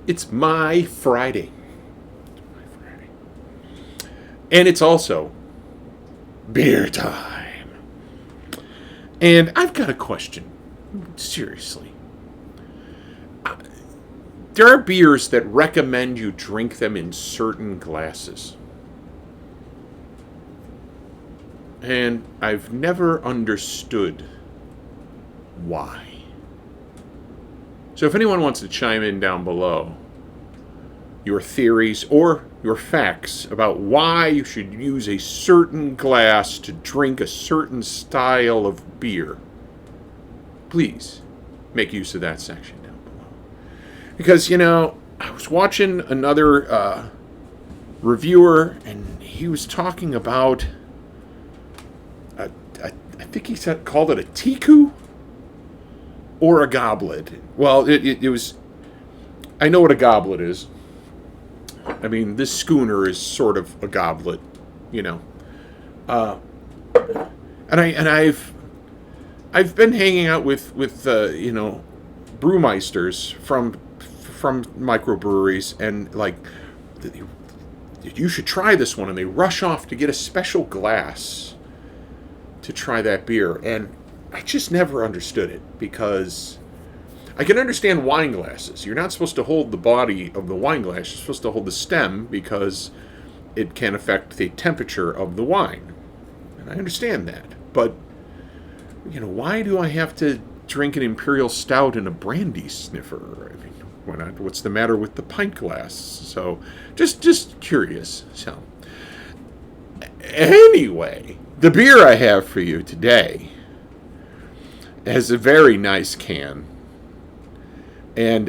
It's my Friday. And it's also beer time. And I've got a question. Seriously. There are beers that recommend you drink them in certain glasses. And I've never understood why. So if anyone wants to chime in down below, your theories or your facts about why you should use a certain glass to drink a certain style of beer, please make use of that section down below. Because, I was watching another reviewer, and he was talking about, I think he called it a tiku or a goblet. Well, it was, I know what a goblet is. I mean, this schooner is sort of a goblet, and I've been hanging out with brewmeisters from microbreweries, and like, you should try this one, and they rush off to get a special glass to try that beer, and I just never understood it, because I can understand wine glasses. You're not supposed to hold the body of the wine glass. You're supposed to hold the stem, because it can affect the temperature of the wine. And I understand that. But, why do I have to drink an imperial stout in a brandy sniffer? I mean, why not? What's the matter with the pint glass? So, just curious. So, anyway, the beer I have for you today has a very nice can. And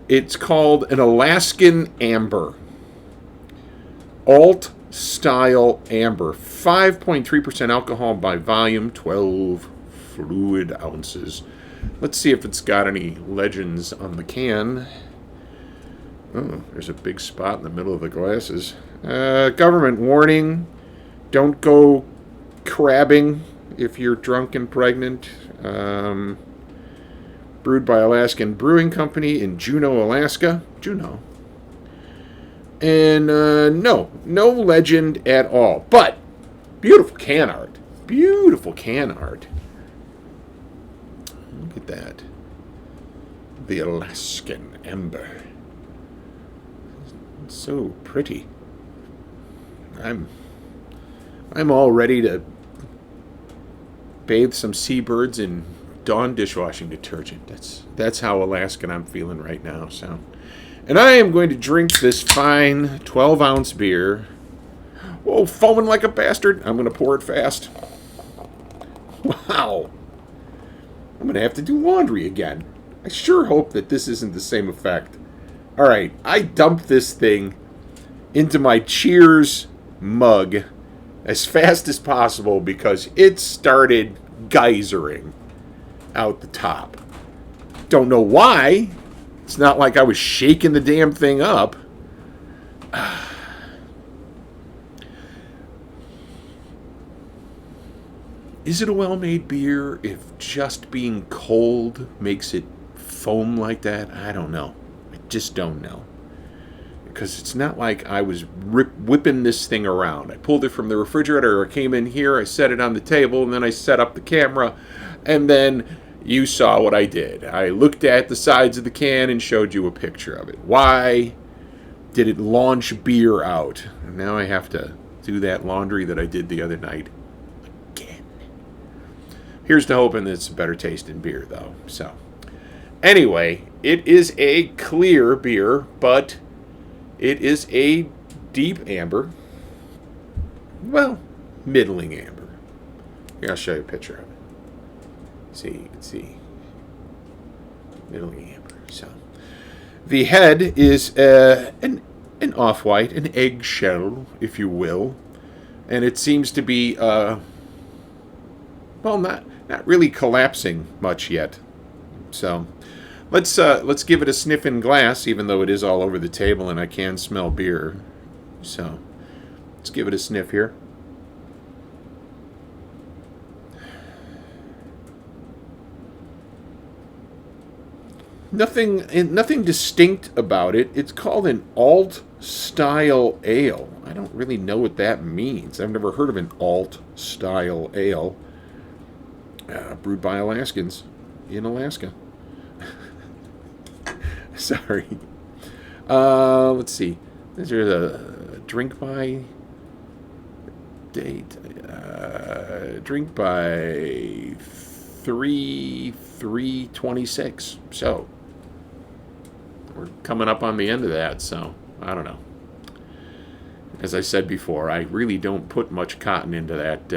it's called an Alaskan Amber. Alt Style Amber. 5.3% alcohol by volume, 12 fluid ounces. Let's see if it's got any legends on the can. Oh, there's a big spot in the middle of the glasses. Government warning. Don't go crabbing if you're drunk and pregnant. Brewed by Alaskan Brewing Company in Juneau, Alaska. Juneau. And no legend at all. But beautiful can art. Beautiful can art. Look at that. The Alaskan Amber. It's so pretty. I'm all ready to bathe some seabirds in Dawn dishwashing detergent. That's how Alaskan I'm feeling right now. So, and I am going to drink this fine 12-ounce beer. Whoa, foaming like a bastard. I'm going to pour it fast. Wow. I'm going to have to do laundry again. I sure hope that this isn't the same effect. All right, I dumped this thing into my Cheers mug as fast as possible because it started geysering out the top. Don't know why. It's not like I was shaking the damn thing up. Is it a well-made beer if just being cold makes it foam like that? I don't know. I just don't know. Because it's not like I was whipping this thing around. I pulled it from the refrigerator, I came in here, I set it on the table, and then I set up the camera, and then you saw what I did. I looked at the sides of the can and showed you a picture of it. Why did it launch beer out? And now I have to do that laundry that I did the other night again. Here's to hoping that it's a better tasting beer, though. So, anyway, it is a clear beer, but it is a deep amber. Well, middling amber. Here, I'll show you a picture of it. See, you can see. Middling amber. So, the head is an off-white, an eggshell, if you will. And it seems to be, well, not really collapsing much yet. So, let's give it a sniff in glass, even though it is all over the table and I can smell beer. So, let's give it a sniff here. nothing distinct about it. It's called an alt style ale. I don't really know what that means. I've never heard of an alt style ale. Brewed by Alaskans in Alaska. Sorry. Let's see. Is there a drink by date? Drink by 3/3/26. So we're coming up on the end of that. So I don't know. As I said before, I really don't put much cotton into that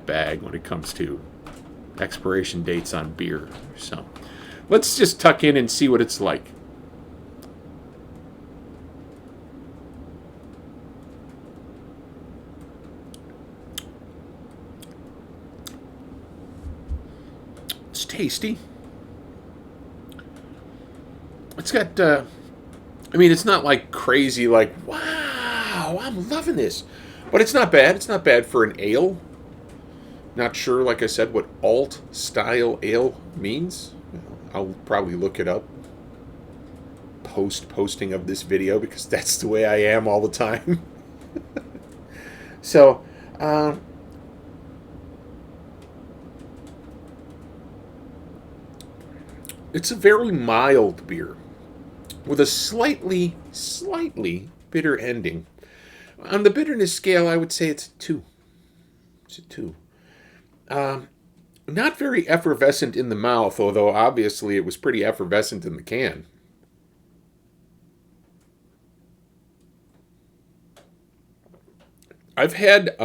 bag when it comes to expiration dates on beer. So let's just tuck in and see what it's like. It's tasty. It's got, it's not like crazy, like, wow, I'm loving this. But it's not bad. It's not bad for an ale. Not sure, like I said, what alt style ale means. I'll probably look it up posting of this video because that's the way I am all the time. So, it's a very mild beer with a slightly bitter ending. On the bitterness scale, I would say it's a 2. It's a 2. Not very effervescent in the mouth, although obviously it was pretty effervescent in the can. I've had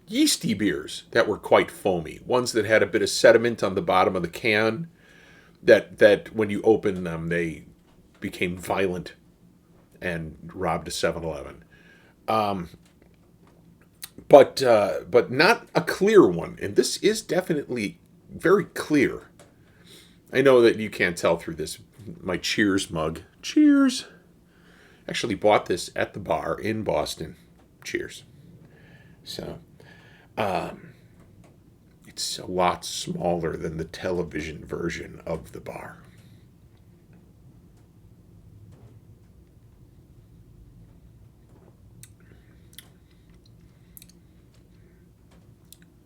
yeasty beers that were quite foamy, ones that had a bit of sediment on the bottom of the can, that when you open them, they became violent and robbed a 7-Eleven. But not a clear one. And this is definitely very clear. I know that you can't tell through this. My Cheers mug. Cheers. Actually bought this at the bar in Boston. Cheers. So, it's a lot smaller than the television version of the bar.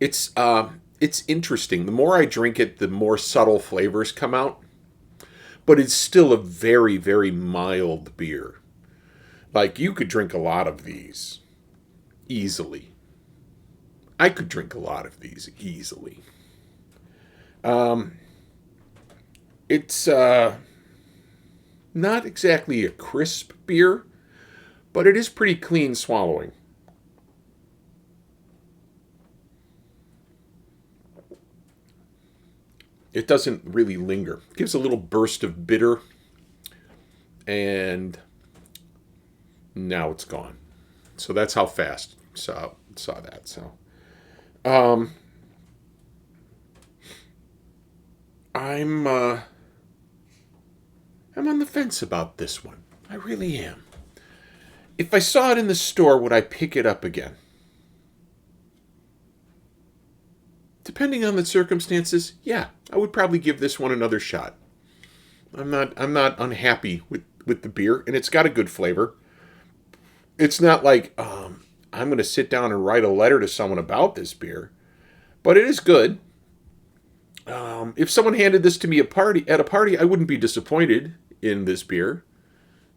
It's interesting. The more I drink it, the more subtle flavors come out. But it's still a very, very mild beer. Like, you could drink a lot of these easily. I could drink a lot of these easily. It's not exactly a crisp beer, but it is pretty clean swallowing. It doesn't really linger. It gives a little burst of bitter, and now it's gone. So that's how fast saw that. So, I'm on the fence about this one. I really am. If I saw it in the store, would I pick it up again? Depending on the circumstances, yeah, I would probably give this one another shot. I'm not unhappy with the beer, and it's got a good flavor. It's not like I'm going to sit down and write a letter to someone about this beer, but it is good. If someone handed this to me at a party, I wouldn't be disappointed in this beer.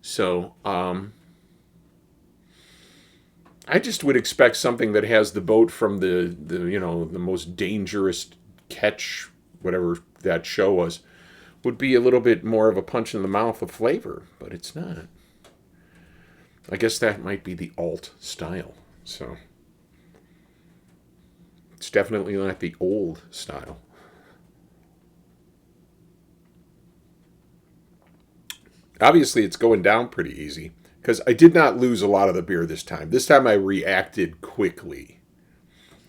So, I just would expect something that has the boat from the most dangerous catch, whatever that show was, would be a little bit more of a punch in the mouth of flavor, but it's not. I guess that might be the alt style. So it's definitely not the old style. Obviously, it's going down pretty easy because I did not lose a lot of the beer this time. This time I reacted quickly.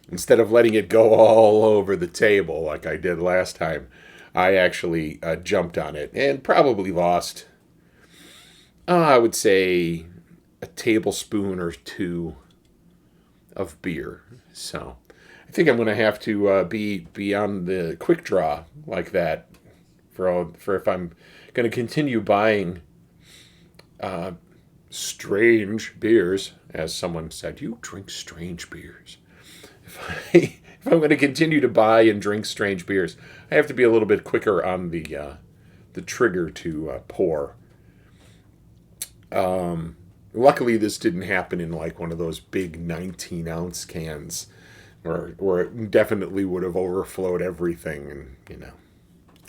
Instead of letting it go all over the table like I did last time, I actually jumped on it and probably lost, I would say, a tablespoon or 2 of beer. So I think I'm going to have to be on the quick draw like that for if I'm going to continue buying strange beers, as someone said, you drink strange beers. If I'm going to continue to buy and drink strange beers, I have to be a little bit quicker on the trigger to pour. Luckily, this didn't happen in like one of those big 19-ounce cans, where it definitely would have overflowed everything, and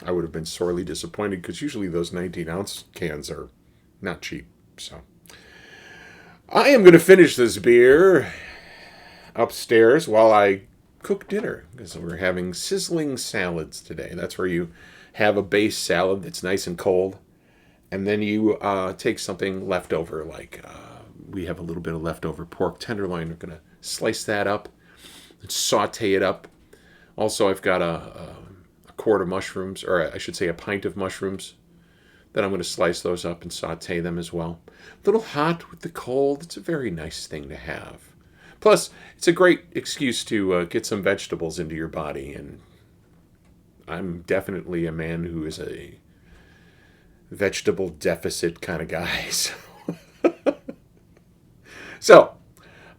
I would have been sorely disappointed because usually those 19-ounce cans are not cheap. So I am going to finish this beer upstairs while I cook dinner, because we're having sizzling salads today. That's where you have a base salad that's nice and cold, and then you take something leftover, like we have a little bit of leftover pork tenderloin. We're going to slice that up and saute it up. Also, I've got a quart of mushrooms, or I should say a pint of mushrooms, that I'm going to slice those up and saute them as well. A little hot with the cold. It's a very nice thing to have. Plus, it's a great excuse to get some vegetables into your body, and I'm definitely a man who is a vegetable deficit kind of guy. So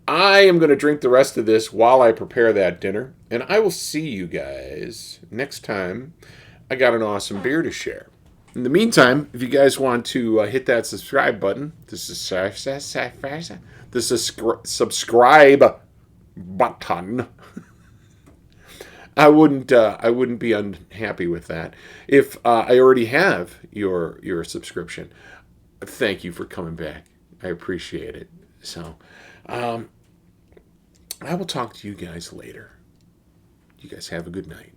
I am going to drink the rest of this while I prepare that dinner, and I will see you guys next time I got an awesome beer to share. In the meantime, if you guys want to hit that subscribe button, subscribe button. I wouldn't be unhappy with that. If I already have your subscription, thank you for coming back. I appreciate it. So, I will talk to you guys later. You guys have a good night.